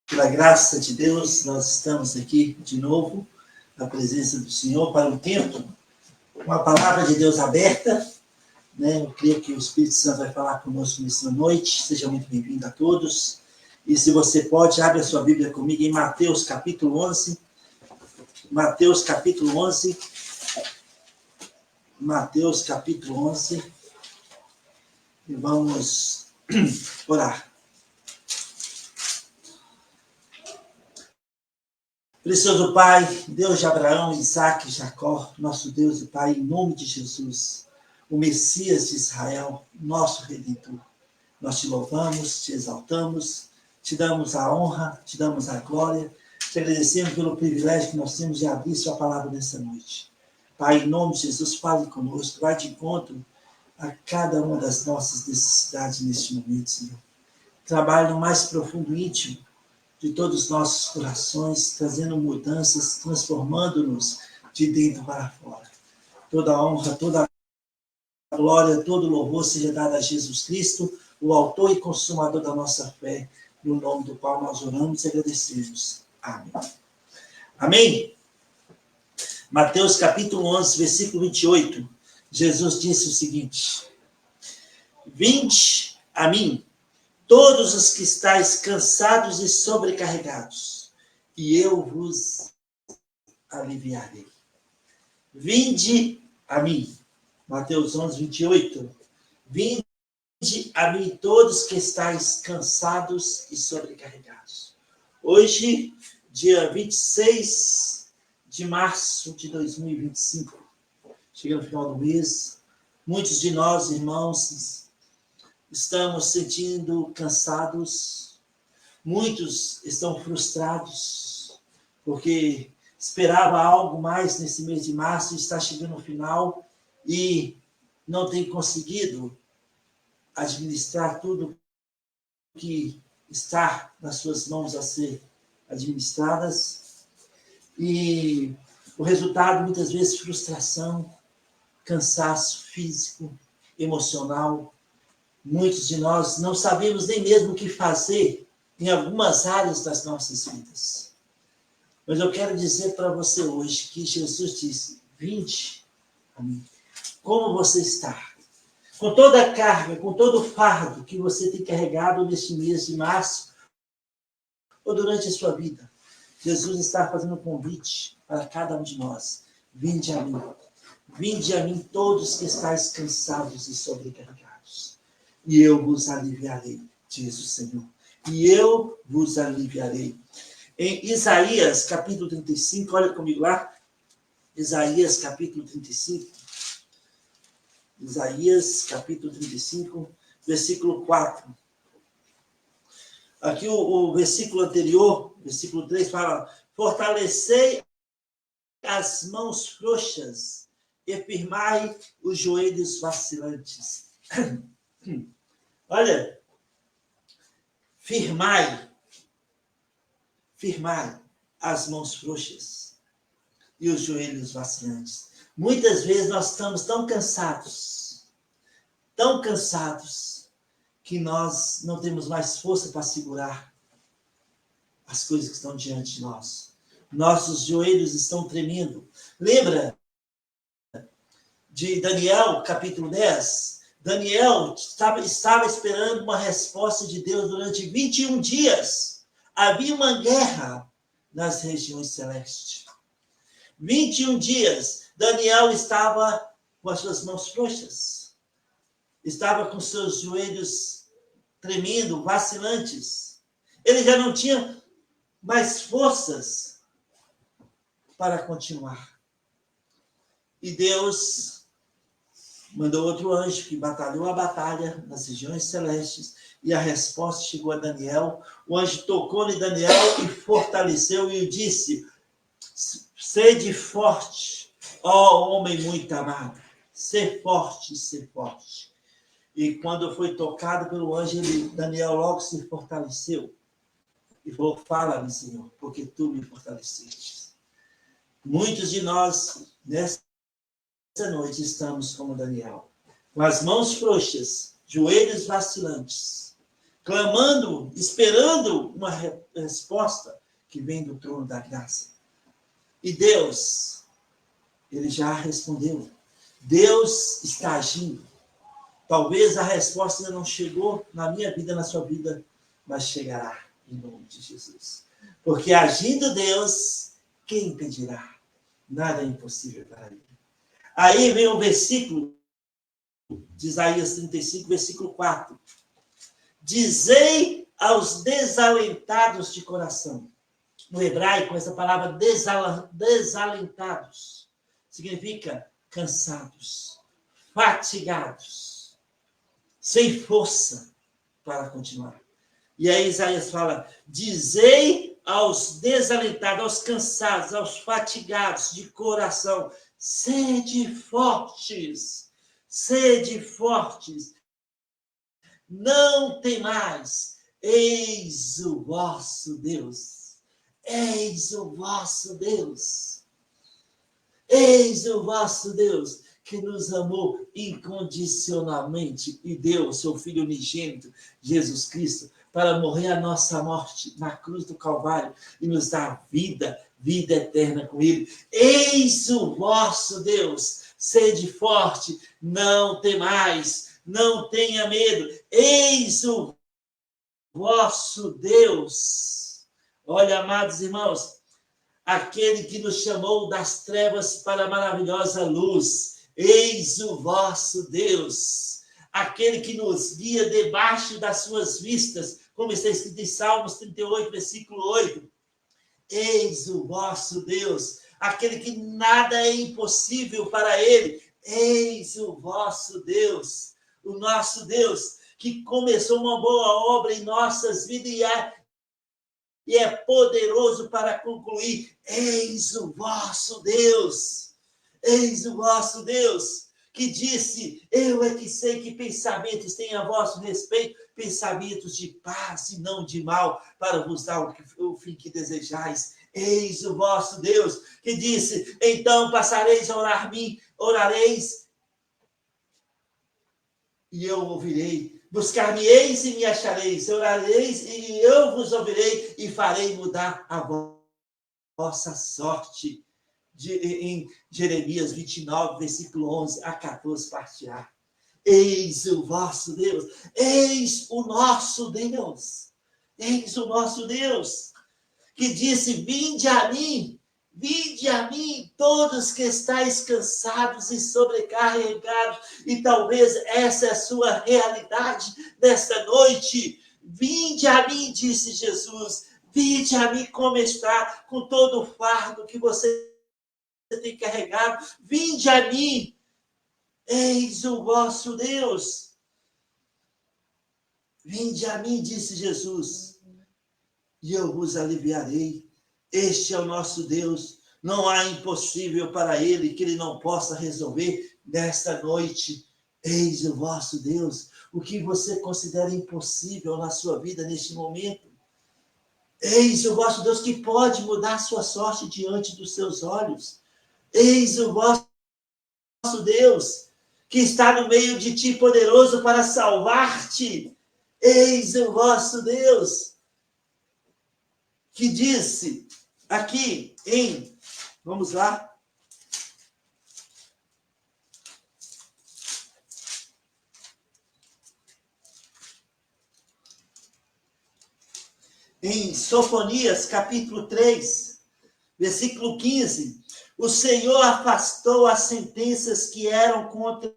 Pela graça de Deus, nós estamos aqui de novo, na presença do Senhor, para um tempo, com a palavra de Deus aberta, né? Eu creio que o Espírito Santo vai falar conosco nessa noite. Seja muito bem-vindo a todos. E se você pode, abre a sua Bíblia comigo em Mateus capítulo 11. Mateus capítulo 11. Mateus capítulo 11. E vamos orar. Precioso Pai, Deus de Abraão, Isaac e Jacó, nosso Deus e Pai, em nome de Jesus, o Messias de Israel, nosso Redentor. Nós te louvamos, te exaltamos, te damos a honra, te damos a glória, te agradecemos pelo privilégio que nós temos de abrir sua palavra nessa noite. Pai, em nome de Jesus, fale conosco, vai de encontro a cada uma das nossas necessidades neste momento, Senhor. Trabalhe no mais profundo e íntimo de todos os nossos corações, trazendo mudanças, transformando-nos de dentro para fora. Toda a honra, toda a glória, todo o louvor seja dado a Jesus Cristo, o autor e consumador da nossa fé, no nome do qual nós oramos e agradecemos. Amém. Amém? Mateus capítulo 11, versículo 28, Jesus disse o seguinte: Vinde a mim, todos os que estáis cansados e sobrecarregados, e eu vos aliviarei. Vinde a mim. Mateus 11, 28. Vinde a mim todos que estáis cansados e sobrecarregados. Hoje, dia 26 de março de 2025. Chega no final do mês. Muitos de nós, irmãos, estamos sentindo cansados, muitos estão frustrados, porque esperava algo mais nesse mês de março, está chegando no final e não tem conseguido administrar tudo que está nas suas mãos a ser administradas. E o resultado, muitas vezes, frustração, cansaço físico, emocional. Muitos de nós não sabemos nem mesmo o que fazer em algumas áreas das nossas vidas. Mas eu quero dizer para você hoje que Jesus disse: vinde a mim. Como você está? Com toda a carga, com todo o fardo que você tem carregado neste mês de março ou durante a sua vida, Jesus está fazendo um convite para cada um de nós. Vinde a mim. Vinde a mim todos que estáis cansados e sobrecarregados, e eu vos aliviarei, diz o Senhor. E eu vos aliviarei. Em Isaías, capítulo 35, olha comigo lá. Isaías, capítulo 35. Isaías, capítulo 35, versículo 4. Aqui o versículo anterior, versículo 3, fala: fortalecei as mãos frouxas e firmai os joelhos vacilantes. Olha, firmai as mãos frouxas e os joelhos vacilantes. Muitas vezes nós estamos tão cansados, que nós não temos mais força para segurar as coisas que estão diante de nós. Nossos joelhos estão tremendo. Lembra de Daniel, capítulo 10? Daniel estava esperando uma resposta de Deus durante 21 dias. Havia uma guerra nas regiões celestes. 21 dias, Daniel estava com as suas mãos frouxas. Estava com seus joelhos tremendo, vacilantes. Ele já não tinha mais forças para continuar. E Deus mandou outro anjo que batalhou a batalha nas regiões celestes, e a resposta chegou a Daniel. O anjo tocou em Daniel e fortaleceu e disse: sede forte, ó homem muito amado, ser forte, ser forte. E quando foi tocado pelo anjo, Daniel logo se fortaleceu e falou: fala-me, Senhor, porque tu me fortaleceste. Muitos de nós, nessa noite, estamos como Daniel, com as mãos frouxas, joelhos vacilantes, clamando, esperando uma resposta que vem do trono da graça. E Deus, ele já respondeu. Deus está agindo. Talvez a resposta ainda não chegou na minha vida, na sua vida, mas chegará em nome de Jesus. Porque agindo Deus, quem impedirá? Nada é impossível para ele. Aí vem o versículo de Isaías 35, versículo 4. Dizei aos desalentados de coração. No hebraico, essa palavra desalentados significa cansados, fatigados, sem força para continuar. E aí Isaías fala, dizei aos desalentados, aos cansados, aos fatigados de coração, sede fortes, não temais, eis o vosso Deus, eis o vosso Deus, eis o vosso Deus, que nos amou incondicionalmente e deu o seu Filho unigênito, Jesus Cristo, para morrer a nossa morte na cruz do Calvário e nos dar vida eterna com Ele. Eis o vosso Deus, sede forte, não temais, não tenha medo. Eis o vosso Deus. Olha, amados irmãos, aquele que nos chamou das trevas para a maravilhosa luz. Eis o vosso Deus, aquele que nos guia debaixo das suas vistas, como está escrito em Salmos 38, versículo 8. Eis o vosso Deus, aquele que nada é impossível para ele. Eis o vosso Deus, o nosso Deus, que começou uma boa obra em nossas vidas e é poderoso para concluir. Eis o vosso Deus. Eis o vosso Deus, que disse, eu é que sei que pensamentos têm a vosso respeito, pensamentos de paz e não de mal, para vos dar o fim que desejais. Eis o vosso Deus, que disse, então passareis a orar-me, orareis, e eu ouvirei. Buscar-me-eis e me achareis, orareis e eu vos ouvirei, e farei mudar a vossa sorte. Em Jeremias 29, versículo 11 a 14, parte A. Eis o vosso Deus, eis o nosso Deus, que disse, vinde a mim, todos que estáis cansados e sobrecarregados, e talvez essa é a sua realidade nesta noite. Vinde a mim, disse Jesus, vinde a mim como está, com todo o fardo que você tem carregado, vinde a mim, eis o vosso Deus. Vinde a mim, disse Jesus, e eu vos aliviarei. Este é o nosso Deus, não há impossível para ele que ele não possa resolver nesta noite. Eis o vosso Deus, o que você considera impossível na sua vida neste momento. Eis o vosso Deus que pode mudar a sua sorte diante dos seus olhos. Eis o vosso Deus, que está no meio de ti, poderoso para salvar-te. Eis o vosso Deus, que disse aqui vamos lá, em Sofonias, capítulo 3, versículo 15, o Senhor afastou as sentenças que eram contra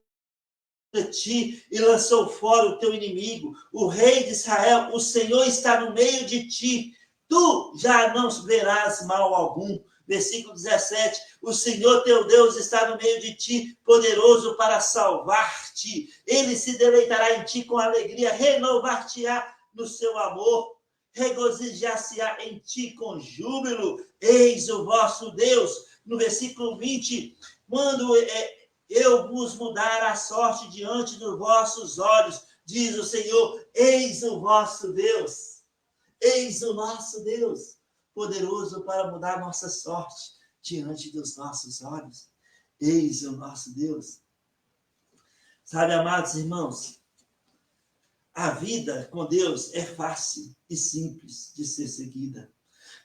ti e lançou fora o teu inimigo, o rei de Israel. O Senhor está no meio de ti, tu já não verás mal algum. Versículo 17, o Senhor teu Deus está no meio de ti, poderoso para salvar-te. Ele se deleitará em ti com alegria, renovar-te-á no seu amor, regozijar-se-á em ti com júbilo. Eis o vosso Deus. No versículo 20, quando eu vos mudar a sorte diante dos vossos olhos, diz o Senhor, eis o vosso Deus, eis o nosso Deus, poderoso para mudar nossa sorte diante dos nossos olhos. Eis o nosso Deus. Sabe, amados irmãos, A vida com Deus é fácil e simples de ser seguida.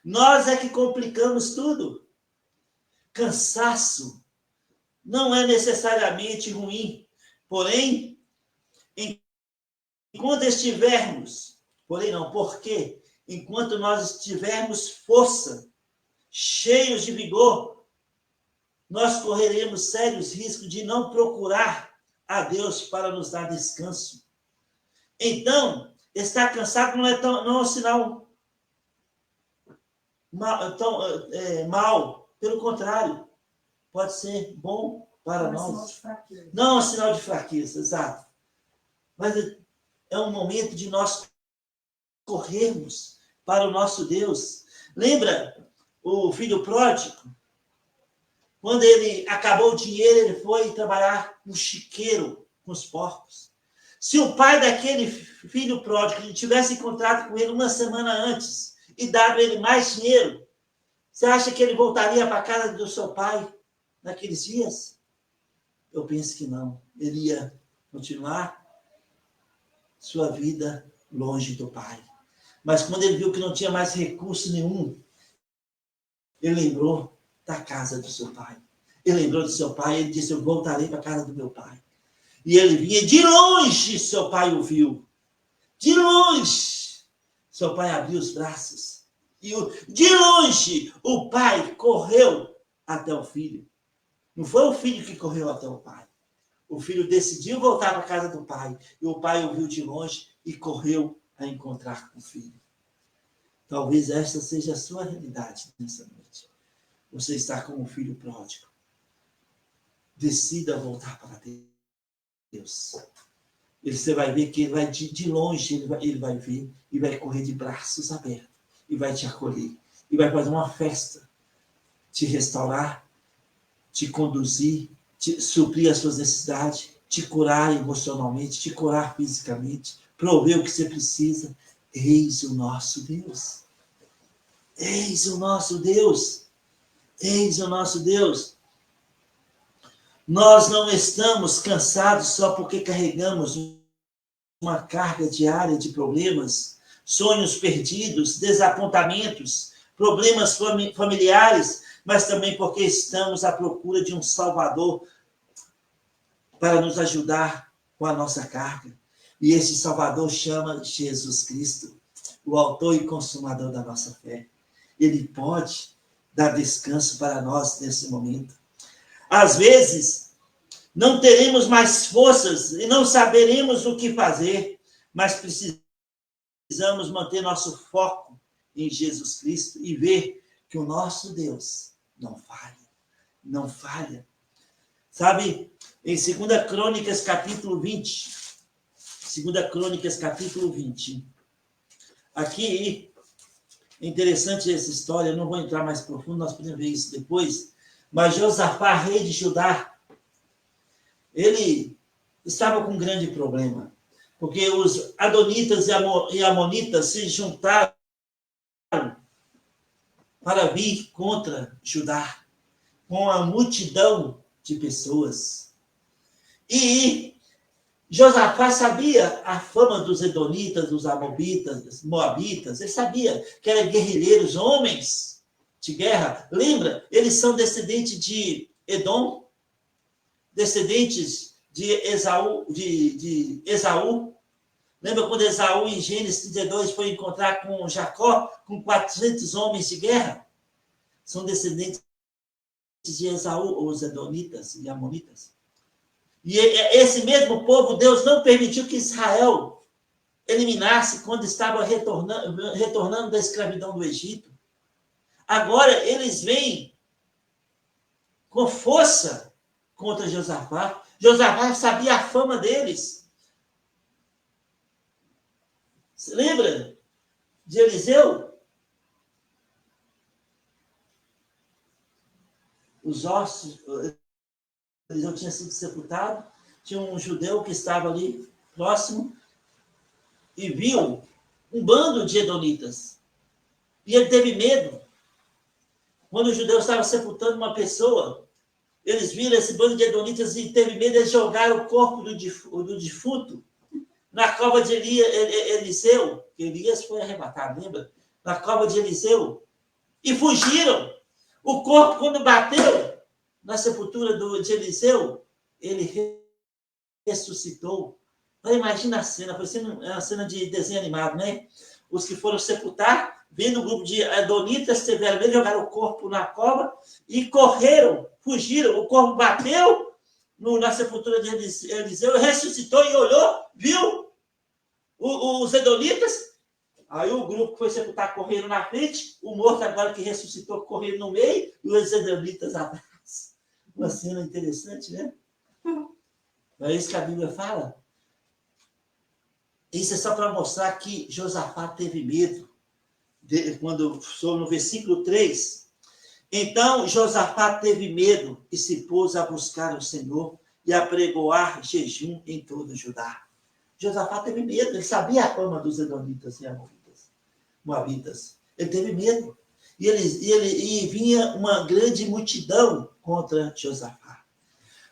Nós é que complicamos tudo. Cansaço não é necessariamente ruim, porém, enquanto estivermos, porque enquanto nós estivermos força, cheios de vigor, nós correremos sérios riscos de não procurar a Deus para nos dar descanso. Então, estar cansado não é um sinal mal, pelo contrário, pode ser bom para nós. Não é um sinal de fraqueza, exato. Mas é um momento de nós corrermos para o nosso Deus. Lembra o filho pródigo? Quando ele acabou o dinheiro, ele foi trabalhar no chiqueiro com os porcos. Se o pai daquele filho pródigo tivesse encontrado com ele uma semana antes e dado ele mais dinheiro, você acha que ele voltaria para a casa do seu pai naqueles dias? Eu penso que não. Ele ia continuar sua vida longe do pai. Mas quando ele viu que não tinha mais recurso nenhum, ele lembrou da casa do seu pai. Ele lembrou do seu pai, ele disse, eu voltarei para a casa do meu pai. E ele vinha de longe, seu pai o viu. De longe, seu pai abriu os braços. E de longe, o pai correu até o filho. Não foi o filho que correu até o pai. O filho decidiu voltar para a casa do pai. E o pai o viu de longe e correu a encontrar com o filho. Talvez esta seja a sua realidade nessa noite. Você está como um filho pródigo. Decida voltar para Deus. Você vai ver que ele vai de longe, ele vai ver e vai correr de braços abertos e vai te acolher e vai fazer uma festa, te restaurar, te conduzir, te suprir as suas necessidades, te curar emocionalmente, te curar fisicamente, prover o que você precisa. Eis o nosso Deus. Eis o nosso Deus. Eis o nosso Deus. Nós não estamos cansados só porque carregamos uma carga diária de problemas, sonhos perdidos, desapontamentos, problemas familiares, mas também porque estamos à procura de um Salvador para nos ajudar com a nossa carga. E esse Salvador chama Jesus Cristo, o autor e consumador da nossa fé. Ele pode dar descanso para nós nesse momento. Às vezes, não teremos mais forças e não saberemos o que fazer, mas precisamos manter nosso foco em Jesus Cristo e ver que o nosso Deus não falha. Não falha. Sabe, em 2 Crônicas, capítulo 20, 2 Crônicas, capítulo 20, aqui, é interessante essa história, eu não vou entrar mais profundo, nós podemos ver isso depois, mas Josafá, rei de Judá, ele estava com um grande problema, porque os adonitas e amonitas se juntaram para vir contra Judá, com a multidão de pessoas. E Josafá sabia a fama dos edonitas, dos moabitas, ele sabia que eram guerrilheiros, homens de guerra. Lembra? Eles são descendentes de Edom, descendentes de Esaú. Lembra quando Esaú, em Gênesis 32, foi encontrar com Jacó, com 400 homens de guerra? São descendentes de Esaú, os edonitas e amonitas. E esse mesmo povo, Deus não permitiu que Israel eliminasse quando estava retornando da escravidão do Egito. Agora eles vêm com força contra Josafá. Josafá sabia a fama deles. Você lembra de Eliseu? Os ossos... Eliseu tinha sido sepultado, tinha um judeu que estava ali próximo e viu um bando de edonitas. E ele teve medo. Quando o judeu estava sepultando uma pessoa, eles viram esse bando de edonitas e teve medo, eles jogaram o corpo do defunto na cova de Eliseu, Elias foi arrebatado, lembra? Na cova de Eliseu, e fugiram. O corpo, quando bateu na sepultura de Eliseu, ele ressuscitou. Imagina a cena, foi uma cena de desenho animado, né? Os que foram sepultar, vendo o grupo de adonitas, tiveram medo, jogaram o corpo na cova e correram, fugiram. O corpo bateu na sepultura de Eliseu, ressuscitou e olhou, viu os edonitas. Aí o grupo que foi sepultar correndo na frente, o morto agora que ressuscitou correndo no meio, e os edonitas atrás. Uma cena interessante, né? Não é isso que a Bíblia fala? Isso é só para mostrar que Josafá teve medo. Quando sou no versículo 3. Então Josafá teve medo e se pôs a buscar o Senhor e a pregoar jejum em todo Judá. Josafá teve medo, ele sabia a fama dos edonitas e moabitas. Ele teve medo. E vinha uma grande multidão contra Josafá.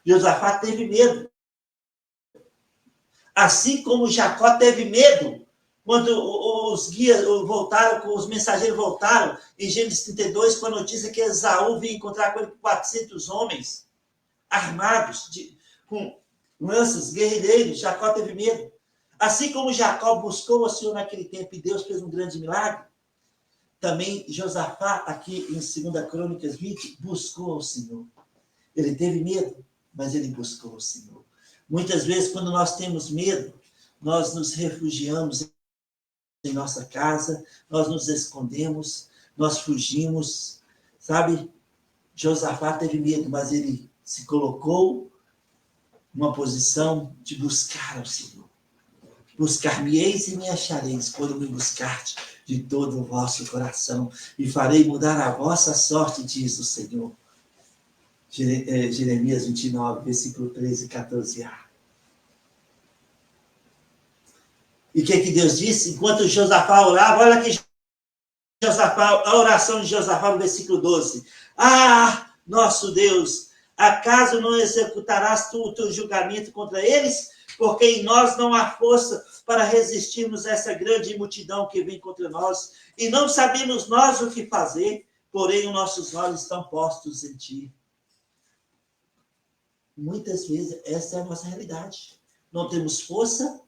Josafá teve medo. Assim como Jacó teve medo, quando os guias voltaram, os mensageiros voltaram, em Gênesis 32, com a notícia que Esaú vinha encontrar com ele 400 homens, armados, com lanças, guerrilheiros, Jacó teve medo. Assim como Jacó buscou o Senhor naquele tempo e Deus fez um grande milagre, também Josafá, aqui em 2 Crônicas 20, buscou ao Senhor. Ele teve medo, mas ele buscou ao Senhor. Muitas vezes, quando nós temos medo, nós nos refugiamos em nossa casa, nós nos escondemos, nós fugimos, sabe? Josafá teve medo, mas ele se colocou numa posição de buscar ao Senhor. Buscar-me-eis e me achareis, quando me buscardes de todo o vosso coração, e farei mudar a vossa sorte, diz o Senhor. Jeremias 29, versículo 13 e 14a. E o que Deus disse? Enquanto Josafá orava, olha aqui a oração de Josafá no versículo 12. Ah, nosso Deus, acaso não executarás tu o teu julgamento contra eles? Porque em nós não há força para resistirmos a essa grande multidão que vem contra nós, e não sabemos nós o que fazer, porém os nossos olhos estão postos em ti. Muitas vezes essa é a nossa realidade. Não temos força,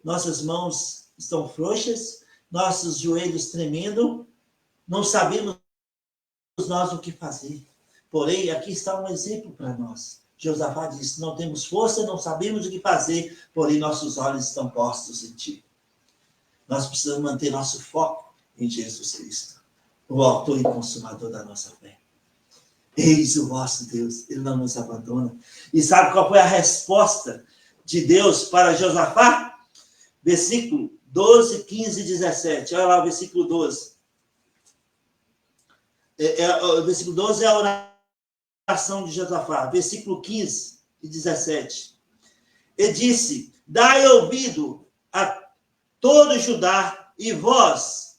nossas mãos estão frouxas, nossos joelhos tremendo, não sabemos nós o que fazer. Porém, aqui está um exemplo para nós. Josafá disse, não temos força, não sabemos o que fazer, porém nossos olhos estão postos em ti. Nós precisamos manter nosso foco em Jesus Cristo, o autor e consumador da nossa fé. Eis o vosso Deus, ele não nos abandona. E sabe qual foi a resposta de Deus para Josafá? Versículo 12, 15 e 17. Olha lá o versículo 12. O versículo 12 é a oração de Josafá. Versículo 15 e 17. Ele disse, dai ouvido a todo Judá e vós,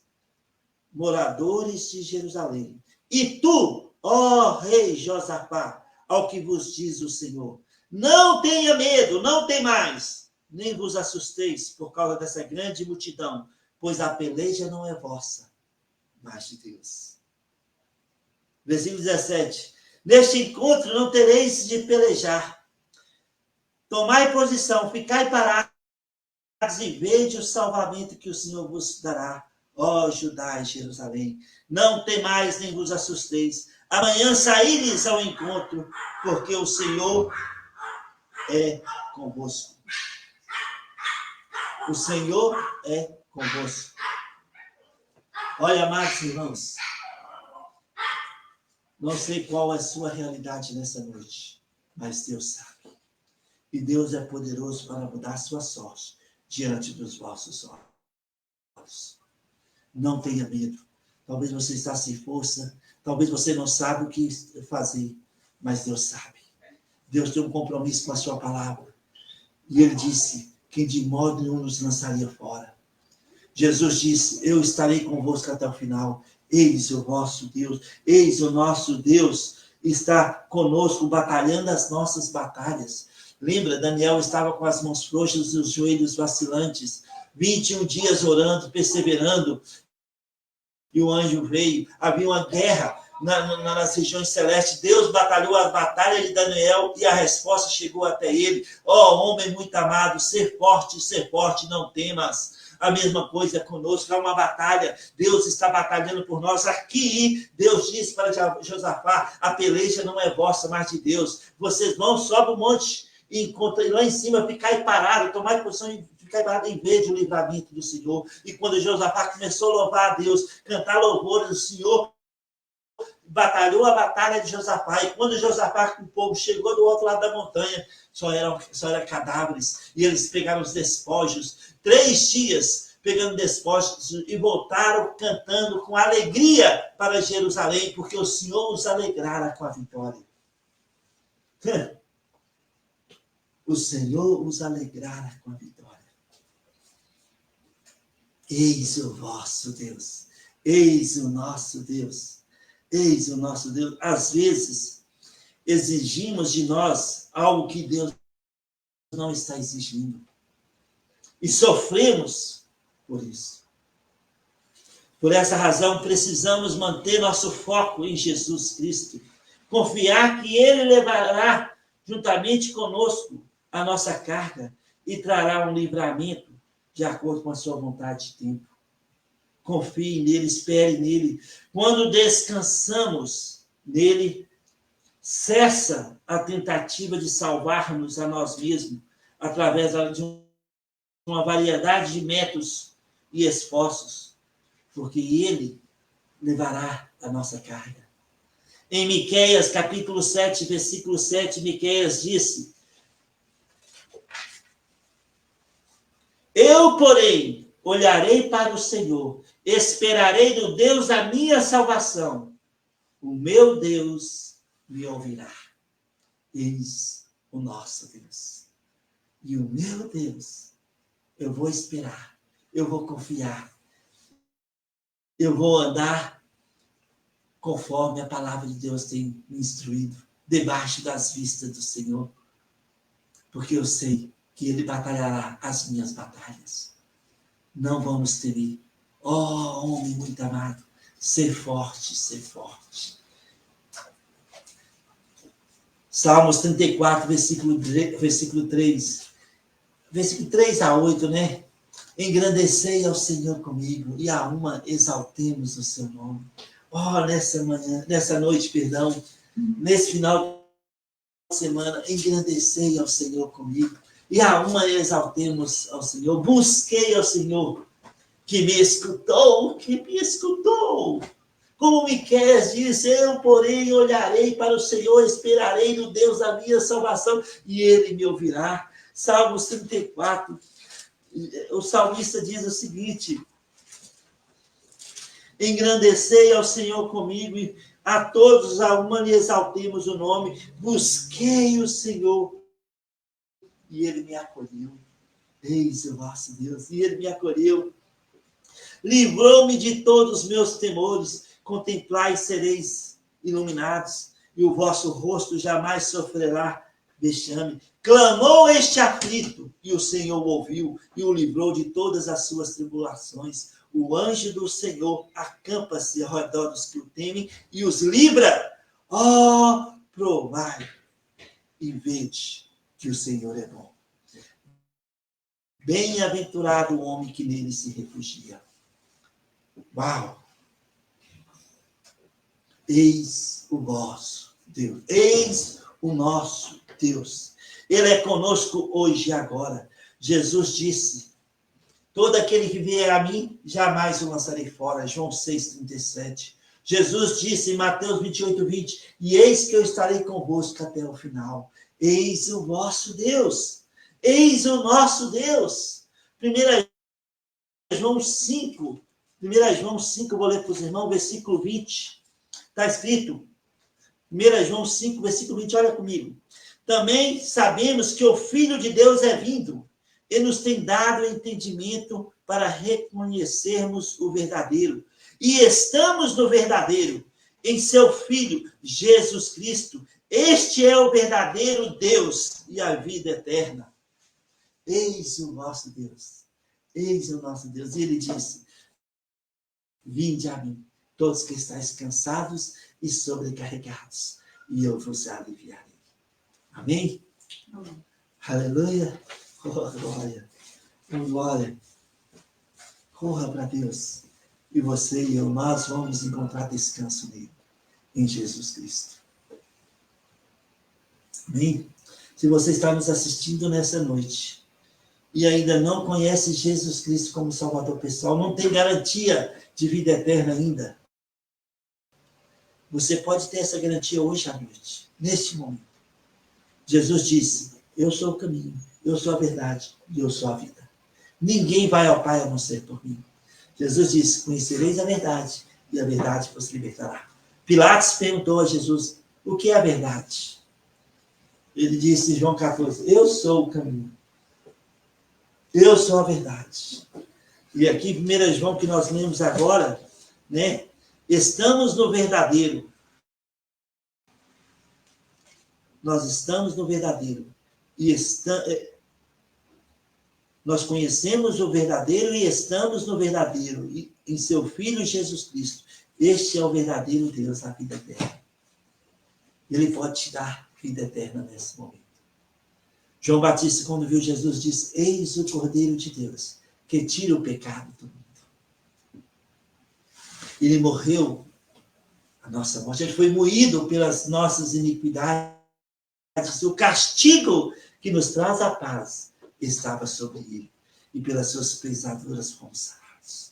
moradores de Jerusalém. E tu, ó rei Josafá, ao que vos diz o Senhor, não tenha medo, não temais, nem vos assusteis por causa dessa grande multidão, pois a peleja não é vossa, mas de Deus. Versículo 17. Neste encontro não tereis de pelejar. Tomai posição, ficai parados e vede o salvamento que o Senhor vos dará, ó Judá e Jerusalém. Não temais nem vos assusteis. Amanhã saíres ao encontro, porque o Senhor é convosco. O Senhor é convosco. Olha, amados irmãos, não sei qual é a sua realidade nessa noite, mas Deus sabe. E Deus é poderoso para mudar a sua sorte diante dos vossos olhos. Não tenha medo. Talvez você está sem força, talvez você não sabe o que fazer, mas Deus sabe. Deus tem um compromisso com a sua palavra. E ele disse que de modo nenhum nos lançaria fora. Jesus disse, eu estarei convosco até o final. Eis o vosso Deus, eis o nosso Deus está conosco, batalhando as nossas batalhas. Lembra, Daniel estava com as mãos frouxas e os joelhos vacilantes, 21 dias orando, perseverando, e o anjo veio. Havia uma guerra nas regiões celestes. Deus batalhou a batalha de Daniel e a resposta chegou até ele. Homem muito amado, ser forte, não temas. A mesma coisa conosco, há uma batalha, Deus está batalhando por nós. Aqui, Deus disse para Josafá, a peleja não é vossa, mas de Deus. Vocês vão, sobe o monte, e encontrem lá em cima, ficai parado, tomai posição e ficar parado em vez do livramento do Senhor. E quando Josafá começou a louvar a Deus, cantar louvores do Senhor, batalhou a batalha de Josafá. E quando Josafá, com o povo, chegou do outro lado da montanha, só eram cadáveres. E eles pegaram os despojos. 3 dias pegando despojos e voltaram cantando com alegria para Jerusalém, porque o Senhor os alegrara com a vitória. O Senhor os alegrara com a vitória. Eis o vosso Deus. Eis o nosso Deus. Eis o nosso Deus. Às vezes, exigimos de nós algo que Deus não está exigindo. E sofremos por isso. Por essa razão, precisamos manter nosso foco em Jesus Cristo. Confiar que Ele levará juntamente conosco a nossa carga e trará um livramento de acordo com a sua vontade de tempo. Confie nele, espere nele. Quando descansamos nele, cessa a tentativa de salvar-nos a nós mesmos através de uma variedade de métodos e esforços, porque ele levará a nossa carga. Em Miqueias, capítulo 7, versículo 7, Miqueias disse: Eu, porém, olharei para o Senhor, esperarei no Deus da minha salvação. O meu Deus me ouvirá. Eis o nosso Deus. E o meu Deus, eu vou esperar, eu vou confiar, eu vou andar conforme a palavra de Deus tem me instruído, debaixo das vistas do Senhor, porque eu sei que Ele batalhará as minhas batalhas. Não vamos temer. Homem muito amado, ser forte, ser forte. Salmos 34, versículo 3. Versículo 3 a 8, né? Engrandecei ao Senhor comigo e a uma exaltemos o seu nome. Nessa noite, nesse final de semana, engrandecei ao Senhor comigo e a uma exaltemos ao Senhor. Busquei ao Senhor, que me escutou. Como Miqueias disse, eu, porém, olharei para o Senhor, esperarei no Deus da minha salvação, e Ele me ouvirá. Salmos 34, o salmista diz o seguinte: engrandecei ao Senhor comigo, e a todos a uma lhe exaltemos o nome. Busquei o Senhor, e Ele me acolheu. Eis o vosso Deus, e Ele me acolheu. Livrou-me de todos os meus temores. Contemplai e sereis iluminados, e o vosso rosto jamais sofrerá vexame. Clamou este aflito, e o Senhor ouviu, e o livrou de todas as suas tribulações. O anjo do Senhor acampa-se ao redor dos que o temem, e os livra. Provai e vede que o Senhor é bom. Bem-aventurado o homem que nele se refugia. Uau! Eis o vosso Deus. Eis o nosso Deus. Ele é conosco hoje e agora. Jesus disse: todo aquele que vier a mim, jamais o lançarei fora. João 6,37. Jesus disse em Mateus 28:20: e eis que eu estarei convosco até o final. Eis o vosso Deus. Eis o nosso Deus. 1 João 5, vou ler para os irmãos, versículo 20. Está escrito, 1 João 5, versículo 20, olha comigo. Também sabemos que o Filho de Deus é vindo e nos tem dado entendimento para reconhecermos o verdadeiro. E estamos no verdadeiro, em seu Filho, Jesus Cristo. Este é o verdadeiro Deus e a vida eterna. Eis o nosso Deus. Eis o nosso Deus. E ele disse, vinde a mim, todos que estáis cansados e sobrecarregados, e eu vos aliviarei. Amém? Amém. Aleluia. Oh, glória. Oh, glória. Corra para Deus. E você e eu, nós vamos encontrar descanso nele, em Jesus Cristo. Amém? Se você está nos assistindo nessa noite e ainda não conhece Jesus Cristo como Salvador pessoal, não tem garantia de vida eterna ainda, você pode ter essa garantia hoje à noite, neste momento. Jesus disse, eu sou o caminho, eu sou a verdade e eu sou a vida. Ninguém vai ao Pai a não ser por mim. Jesus disse, conhecereis a verdade e a verdade vos libertará. Pilatos perguntou a Jesus, o que é a verdade? Ele disse em João 14, eu sou o caminho. Eu sou a verdade. E aqui, 1 João, que nós lemos agora, né? Estamos no verdadeiro. Nós estamos no verdadeiro. E nós conhecemos o verdadeiro e estamos no verdadeiro. E em seu Filho Jesus Cristo. Este é o verdadeiro Deus, a vida eterna. Ele pode te dar vida eterna nesse momento. João Batista, quando viu Jesus, disse, eis o Cordeiro de Deus, que tira o pecado do mundo. Ele morreu a nossa morte. Ele foi moído pelas nossas iniquidades. O castigo que nos traz a paz estava sobre ele. E pelas suas pisaduras fomos sarados.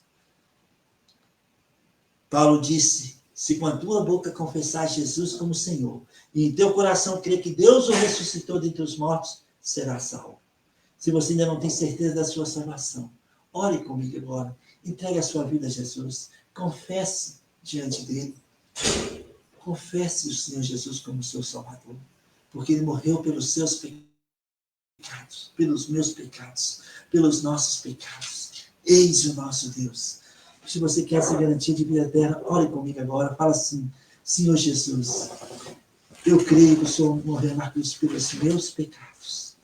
Paulo disse, se com a tua boca confessar Jesus como Senhor, e em teu coração crer que Deus o ressuscitou dentre os mortos, será salvo. Se você ainda não tem certeza da sua salvação, ore comigo agora. Entregue a sua vida a Jesus. Confesse diante dele. Confesse o Senhor Jesus como seu Salvador. Porque ele morreu pelos seus pecados, pelos meus pecados, pelos nossos pecados. Eis o nosso Deus. Se você quer essa garantia de vida eterna, ore comigo agora. Fala assim, Senhor Jesus, eu creio que o Senhor morreu na cruz pelos meus pecados.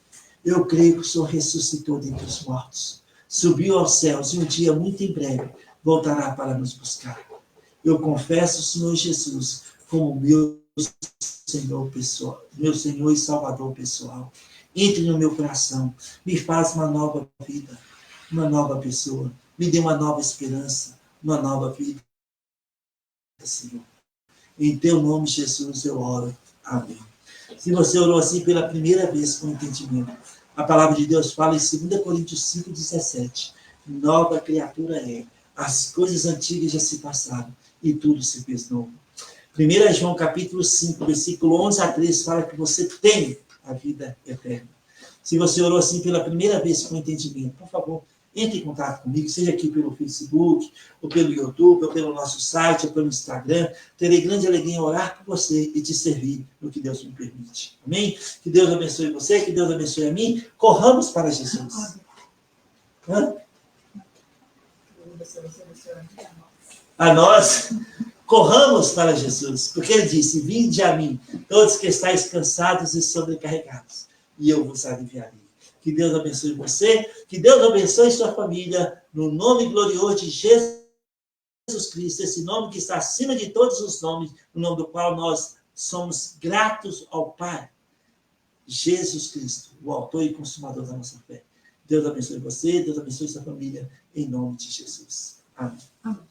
Eu creio que o Senhor ressuscitou dentre os mortos. Subiu aos céus e um dia, muito em breve, voltará para nos buscar. Eu confesso o Senhor Jesus como meu Senhor pessoal, meu Senhor e Salvador pessoal. Entre no meu coração, me faz uma nova vida, uma nova pessoa, me dê uma nova esperança, uma nova vida, Senhor. Em teu nome, Jesus, eu oro. Amém. Se você orou assim pela primeira vez com entendimento, a palavra de Deus fala em 2 Coríntios 5,17. Nova criatura é. As coisas antigas já se passaram e tudo se fez novo. 1 João capítulo 5, versículo 11 a 13, fala que você tem a vida eterna. Se você orou assim pela primeira vez com entendimento, por favor, entre em contato comigo, seja aqui pelo Facebook, ou pelo YouTube, ou pelo nosso site, ou pelo Instagram. Terei grande alegria em orar por você e te servir no que Deus me permite. Amém? Que Deus abençoe você, que Deus abençoe a mim. Corramos para Jesus. Hã? A nós, corramos para Jesus, porque ele disse, vinde a mim, todos que estáis cansados e sobrecarregados, e eu vos aliviarei. Que Deus abençoe você, que Deus abençoe sua família, no nome glorioso de Jesus Cristo, esse nome que está acima de todos os nomes, no nome do qual nós somos gratos ao Pai, Jesus Cristo, o autor e consumador da nossa fé. Deus abençoe você, Deus abençoe sua família, em nome de Jesus. Amém. Amém.